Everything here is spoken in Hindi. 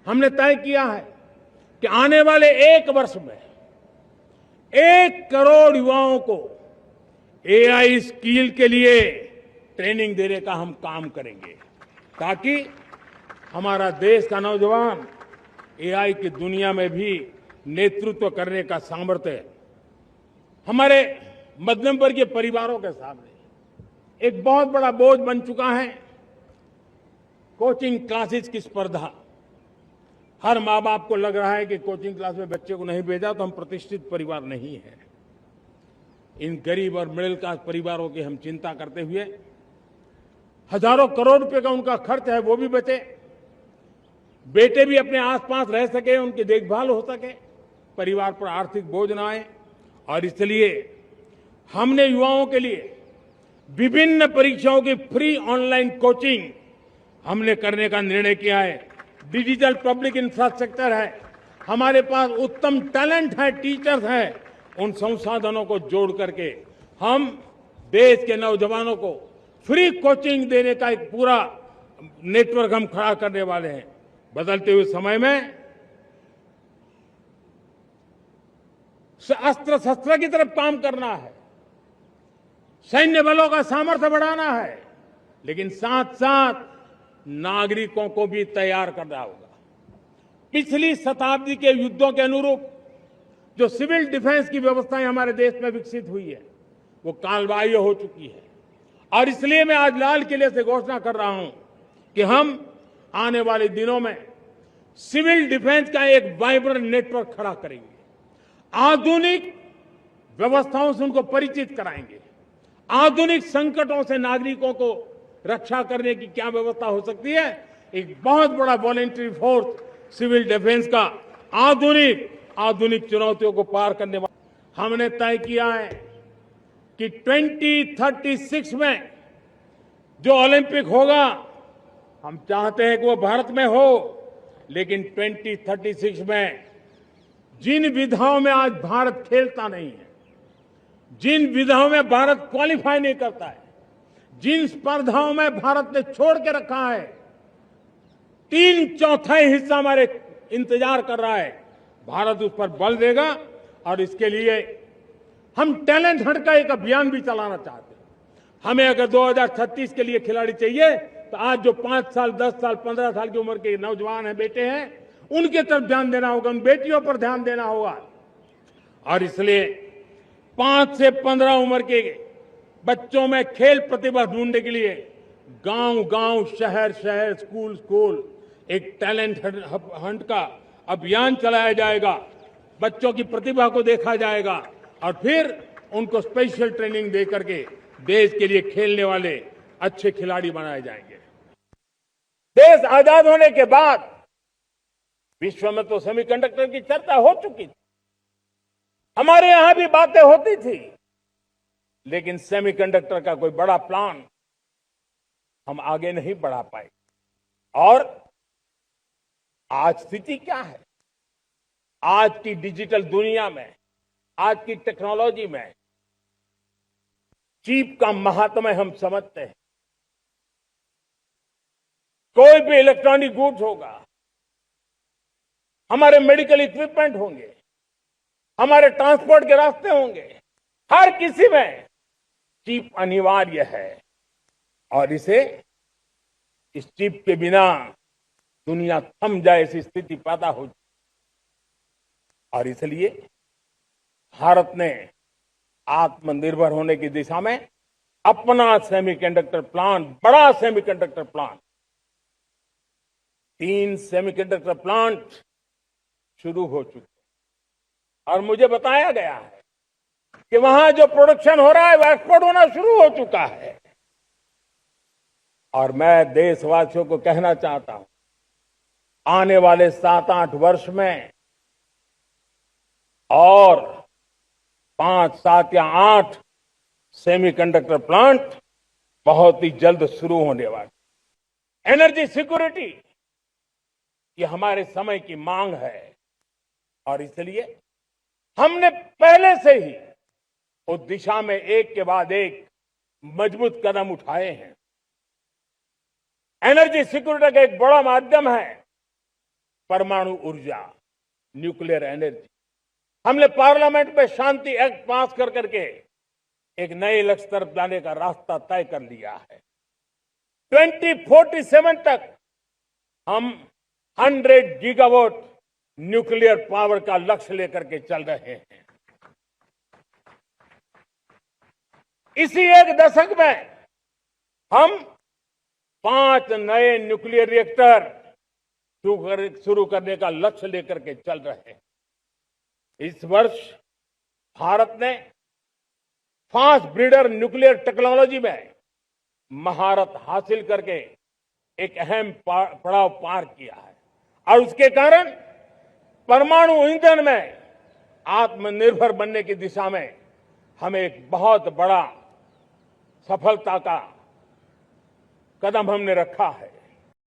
हमने तय किया है कि आने वाले 1 वर्ष में 1 करोड़ युवाओं को एआई स्किल के लिए ट्रेनिंग देने का हम काम करेंगे, ताकि हमारा देश का नौजवान एआई की दुनिया में भी नेतृत्व करने का सामर्थ्य हमारे मध्यम वर्गीय परिवारों के सामने एक बहुत बड़ा बोझ बन चुका है। कोचिंग क्लासेस की स्पर्धा, हर माँ बाप को लग रहा है कि कोचिंग क्लास में बच्चे को नहीं भेजा तो हम प्रतिष्ठित परिवार नहीं है। इन गरीब और मिडिल क्लास परिवारों की हम चिंता करते हुए हजारों करोड़ रुपए का उनका खर्च है वो भी बचे, बेटे भी अपने आसपास रह सके, उनकी देखभाल हो सके, परिवार पर आर्थिक बोझ न आए। और इसलिए हमने युवाओं के लिए विभिन्न परीक्षाओं की फ्री ऑनलाइन कोचिंग हमने करने का निर्णय किया है। डिजिटल पब्लिक इंफ्रास्ट्रक्चर है, हमारे पास उत्तम टैलेंट है, टीचर्स हैं, उन संसाधनों को जोड़ करके हम देश के नौजवानों को फ्री कोचिंग देने का एक पूरा नेटवर्क हम खड़ा करने वाले हैं। बदलते हुए समय में अस्त्र शस्त्र की तरफ काम करना है, सैन्य बलों का सामर्थ्य बढ़ाना है, लेकिन साथ साथ नागरिकों को भी तैयार करना होगा। पिछली शताब्दी के युद्धों के अनुरूप जो सिविल डिफेंस की व्यवस्थाएं हमारे देश में विकसित हुई है वो कालबाह्य हो चुकी है। और इसलिए मैं आज लाल किले से घोषणा कर रहा हूं कि हम आने वाले दिनों में सिविल डिफेंस का एक वाइब्रेंट नेटवर्क खड़ा करेंगे, आधुनिक व्यवस्थाओं से उनको परिचित कराएंगे, आधुनिक संकटों से नागरिकों को रक्षा करने की क्या व्यवस्था हो सकती है। एक बहुत बड़ा वॉलेंटरी फोर्स सिविल डिफेंस का आधुनिक चुनौतियों को पार करने वाला हमने तय किया है कि 2036 में जो ओलंपिक होगा, हम चाहते हैं कि वो भारत में हो, लेकिन 2036 में जिन विधाओं में आज भारत खेलता नहीं है, जिन विधाओं में भारत क्वालिफाई नहीं करता है, जिन स्पर्धाओं में भारत ने छोड़ के रखा है, 3/4 हिस्सा हमारे इंतजार कर रहा है, भारत उस पर बल देगा। और इसके लिए हम टैलेंट हंट का एक अभियान भी चलाना चाहते हैं। हमें अगर 2036 के लिए खिलाड़ी चाहिए तो आज जो 5 साल, 10 साल, 15 साल की उम्र के नौजवान हैं, बेटे हैं, उनके तरफ ध्यान देना होगा, उन बेटियों पर ध्यान देना होगा। और इसलिए 5 से 15 उम्र के बच्चों में खेल प्रतिभा ढूंढने के लिए गांव-गांव, शहर-शहर, स्कूल-स्कूल एक टैलेंट हंट का अभियान चलाया जाएगा। बच्चों की प्रतिभा को देखा जाएगा और फिर उनको स्पेशल ट्रेनिंग दे करके देश के लिए खेलने वाले अच्छे खिलाड़ी बनाए जाएंगे। देश आजाद होने के बाद विश्व में तो सेमीकंडक्टर की चर्चा हो चुकी थी, हमारे यहां भी बातें होती थी, लेकिन सेमीकंडक्टर का कोई बड़ा प्लान हम आगे नहीं बढ़ा पाए। और आज स्थिति क्या है? आज की डिजिटल दुनिया में, आज की टेक्नोलॉजी में चिप का महात्म्य हम समझते हैं। कोई भी इलेक्ट्रॉनिक गुड्स होगा, हमारे मेडिकल इक्विपमेंट होंगे, हमारे ट्रांसपोर्ट के रास्ते होंगे, हर किसी में चिप अनिवार्य है। और इस चिप के बिना दुनिया थम जाए ऐसी स्थिति पैदा हो। और इसलिए भारत ने आत्मनिर्भर होने की दिशा में अपना सेमीकंडक्टर प्लांट, बड़ा सेमीकंडक्टर प्लांट, 3 सेमीकंडक्टर प्लांट शुरू हो चुके हैं। और मुझे बताया गया है कि वहां जो प्रोडक्शन हो रहा है वो एक्सपोर्ट होना शुरू हो चुका है। और मैं देशवासियों को कहना चाहता हूं, आने वाले 7-8 वर्ष में और 5, 7 या 8 सेमीकंडक्टर प्लांट बहुत ही जल्द शुरू होने वाले। एनर्जी सिक्योरिटी ये हमारे समय की मांग है और इसलिए हमने पहले से ही उस दिशा में एक के बाद एक मजबूत कदम उठाए हैं। एनर्जी सिक्योरिटी का एक बड़ा माध्यम है परमाणु ऊर्जा, न्यूक्लियर एनर्जी। हमने पार्लियामेंट में शांति एक्ट पास कर करके एक नए लक्ष्य तरफ जाने का रास्ता तय कर लिया है। 2047 तक हम 100 गीगावाट न्यूक्लियर पावर का लक्ष्य लेकर के चल रहे हैं। इसी एक दशक में हम 5 नए न्यूक्लियर रिएक्टर शुरू करने का लक्ष्य लेकर के चल रहे हैं। इस वर्ष भारत ने फास्ट ब्रीडर न्यूक्लियर टेक्नोलॉजी में महारत हासिल करके एक अहम पड़ाव पार किया है और उसके कारण परमाणु ईंधन में आत्मनिर्भर बनने की दिशा में हमें एक बहुत बड़ा सफलता का कदम हमने रखा है।